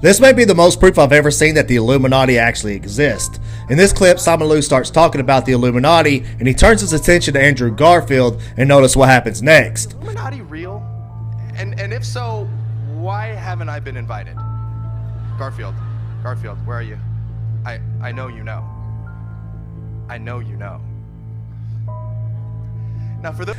This may be the most proof I've ever seen that the Illuminati actually exist. In this clip, Simon Liu starts talking about the Illuminati, and he turns his attention to Andrew Garfield, and notice what happens next. Illuminati real? And if so, why haven't I been invited? Garfield, where are you? I know you know. I know you know.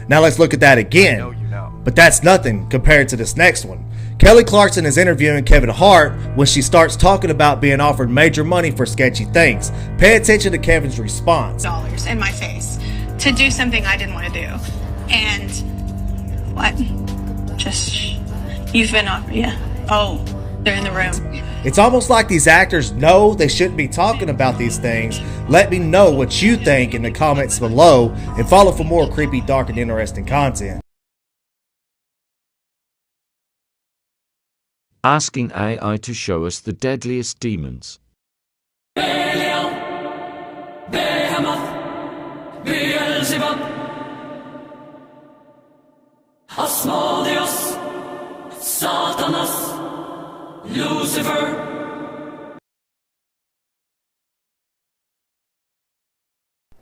Now let's look at that again. But that's nothing compared to this next one. Kelly Clarkson is interviewing Kevin Hart when she starts talking about being offered major money for sketchy things. Pay attention to Kevin's response. Dollars in my face to do something I didn't want to do. And what? Just, you've been offered, yeah. Oh, they're in the room. It's almost like these actors know they shouldn't be talking about these things. Let me know what you think in the comments below, and follow for more creepy, dark, and interesting content. Asking AI to show us the deadliest demons. Asmodeus, Satanas, Lucifer.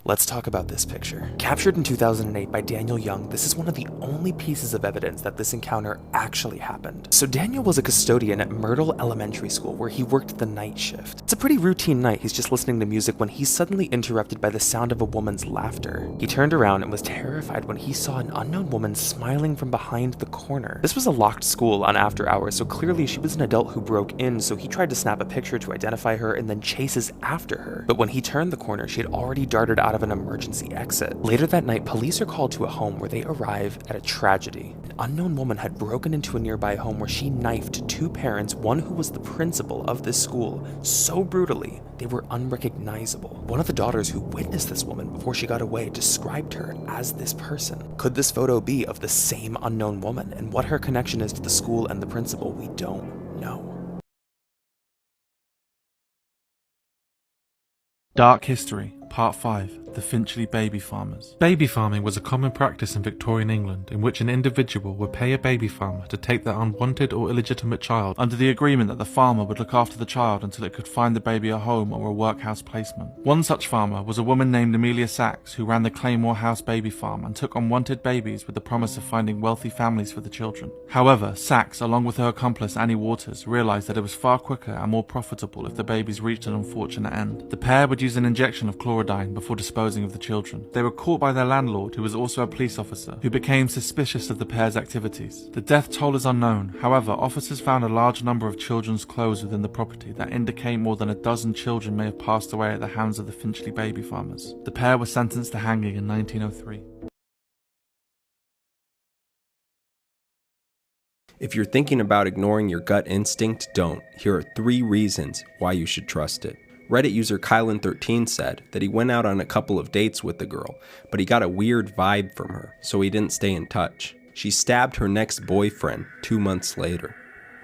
Let's talk about this picture. Captured in 2008 by Daniel Young, this is one of the only pieces of evidence that this encounter actually happened. So Daniel was a custodian at Myrtle Elementary School where he worked the night shift. It's a pretty routine night. He's just listening to music when he's suddenly interrupted by the sound of a woman's laughter. He turned around and was terrified when he saw an unknown woman smiling from behind the corner. This was a locked school on after hours, so clearly she was an adult who broke in, so he tried to snap a picture to identify her and then chases after her. But when he turned the corner, she had already darted out of an emergency exit. Later that night, police are called to a home where they arrive at a tragedy. An unknown woman had broken into a nearby home where she knifed two parents, one who was the principal of this school, so brutally they were unrecognizable. One of the daughters who witnessed this woman before she got away described her as this person. Could this photo be of the same unknown woman? And what her connection is to the school and the principal, we don't know. Dark History, Part 5, The Finchley Baby Farmers. Baby farming was a common practice in Victorian England in which an individual would pay a baby farmer to take their unwanted or illegitimate child under the agreement that the farmer would look after the child until it could find the baby a home or a workhouse placement. One such farmer was a woman named Amelia Sachs, who ran the Claymore House baby farm and took unwanted babies with the promise of finding wealthy families for the children. However, Sachs, along with her accomplice Annie Waters, realised that it was far quicker and more profitable if the babies reached an unfortunate end. The pair would use an injection of chlorodyne before disposing of the children. They were caught by their landlord, who was also a police officer, who became suspicious of the pair's activities. The death toll is unknown. However, officers found a large number of children's clothes within the property that indicate more than a dozen children may have passed away at the hands of the Finchley baby farmers. The pair were sentenced to hanging in 1903. If you're thinking about ignoring your gut instinct, don't. Here are 3 reasons why you should trust it. Reddit user Kylan13 said that he went out on a couple of dates with the girl, but he got a weird vibe from her, so he didn't stay in touch. She stabbed her next boyfriend 2 months later.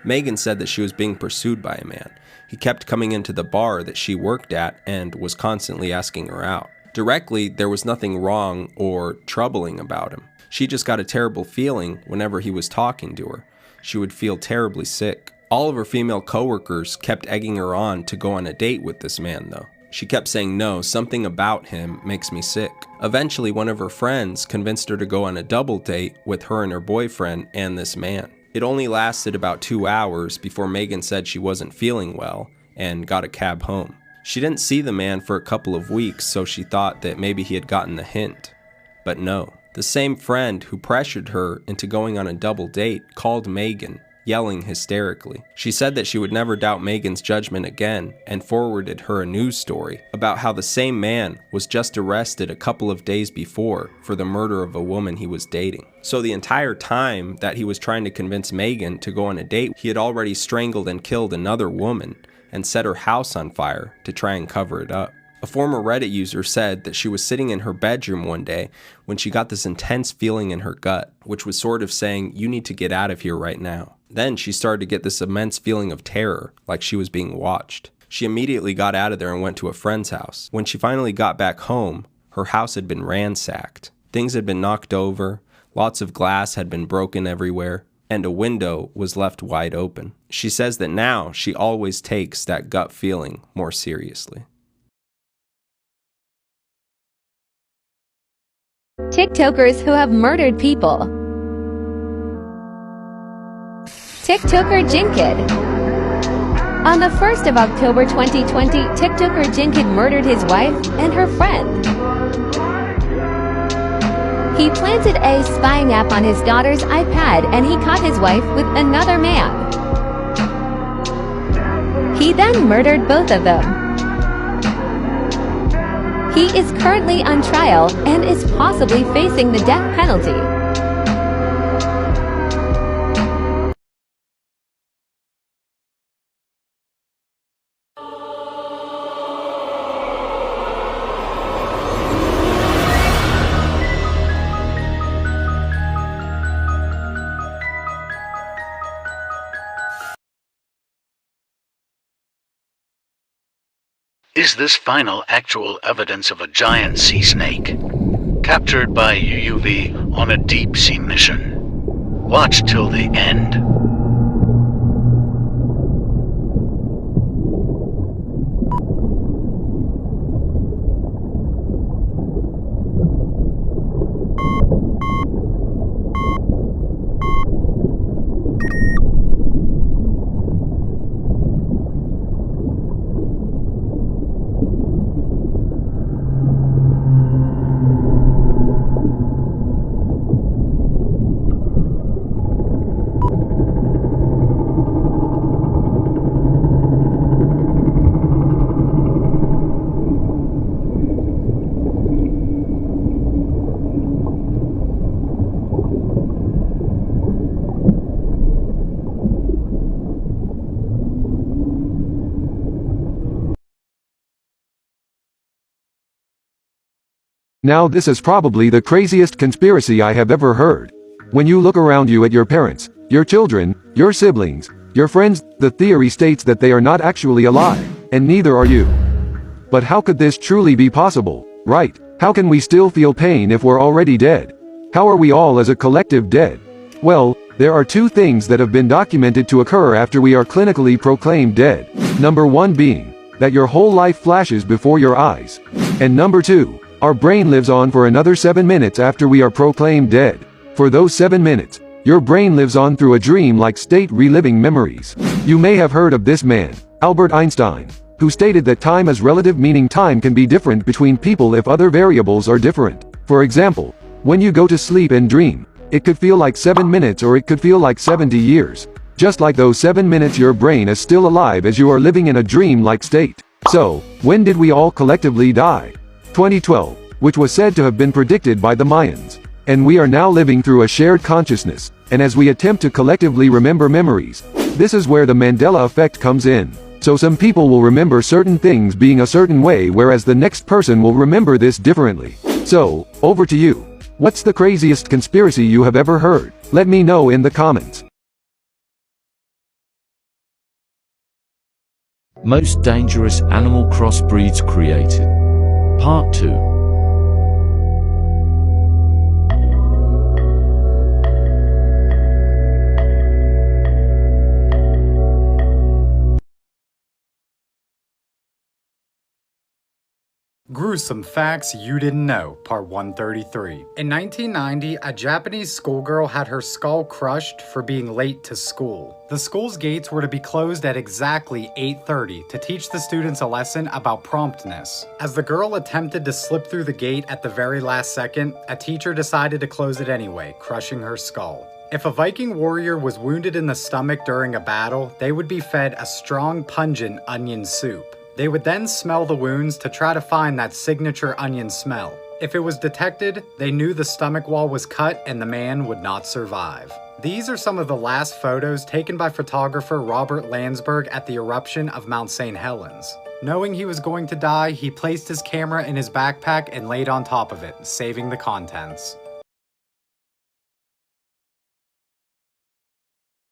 Megan said that she was being pursued by a man. He kept coming into the bar that she worked at and was constantly asking her out. Directly, there was nothing wrong or troubling about him. She just got a terrible feeling whenever he was talking to her. She would feel terribly sick. All of her female coworkers kept egging her on to go on a date with this man though. She kept saying no, something about him makes me sick. Eventually, one of her friends convinced her to go on a double date with her and her boyfriend and this man. It only lasted about 2 hours before Megan said she wasn't feeling well and got a cab home. She didn't see the man for a couple of weeks, so she thought that maybe he had gotten the hint. But no. The same friend who pressured her into going on a double date called Megan, yelling hysterically. She said that she would never doubt Megan's judgment again and forwarded her a news story about how the same man was just arrested a couple of days before for the murder of a woman he was dating. So the entire time that he was trying to convince Megan to go on a date, he had already strangled and killed another woman and set her house on fire to try and cover it up. A former Reddit user said that she was sitting in her bedroom one day when she got this intense feeling in her gut, which was sort of saying, you need to get out of here right now. Then she started to get this immense feeling of terror, like she was being watched. She immediately got out of there and went to a friend's house. When she finally got back home, her house had been ransacked. Things had been knocked over, lots of glass had been broken everywhere, and a window was left wide open. She says that now she always takes that gut feeling more seriously. TikTokers who have murdered people. TikToker Jinkid. On the 1st of October 2020, TikToker Jinkid murdered his wife and her friend. He planted a spying app on his daughter's iPad and he caught his wife with another man. He then murdered both of them. He is currently on trial and is possibly facing the death penalty. Is this final actual evidence of a giant sea snake, captured by UUV on a deep sea mission? Watch till the end. Now this is probably the craziest conspiracy I have ever heard. When you look around you at your parents, your children, your siblings, your friends, the theory states that they are not actually alive, and neither are you. But how could this truly be possible, right? How can we still feel pain if we're already dead? How are we all as a collective dead? Well, there are two things that have been documented to occur after we are clinically proclaimed dead. Number one being, that your whole life flashes before your eyes. And number two, our brain lives on for another 7 minutes after we are proclaimed dead. For those 7 minutes, your brain lives on through a dream-like state reliving memories. You may have heard of this man, Albert Einstein, who stated that time is relative, meaning time can be different between people if other variables are different. For example, when you go to sleep and dream, it could feel like 7 minutes or it could feel like 70 years. Just like those 7 minutes, your brain is still alive as you are living in a dream-like state. So, when did we all collectively die? 2012, which was said to have been predicted by the Mayans. And we are now living through a shared consciousness, and as we attempt to collectively remember memories, this is where the Mandela effect comes in. So some people will remember certain things being a certain way, whereas the next person will remember this differently. So, over to you. What's the craziest conspiracy you have ever heard? Let me know in the comments. Most dangerous animal crossbreeds created. Part 2. Gruesome Facts You Didn't Know, Part 133. In 1990, a Japanese schoolgirl had her skull crushed for being late to school. The school's gates were to be closed at exactly 8:30 to teach the students a lesson about promptness. As the girl attempted to slip through the gate at the very last second, a teacher decided to close it anyway, crushing her skull. If a Viking warrior was wounded in the stomach during a battle, they would be fed a strong, pungent onion soup. They would then smell the wounds to try to find that signature onion smell. If it was detected, they knew the stomach wall was cut and the man would not survive. These are some of the last photos taken by photographer Robert Landsberg at the eruption of Mount St. Helens. Knowing he was going to die, he placed his camera in his backpack and laid on top of it, saving the contents.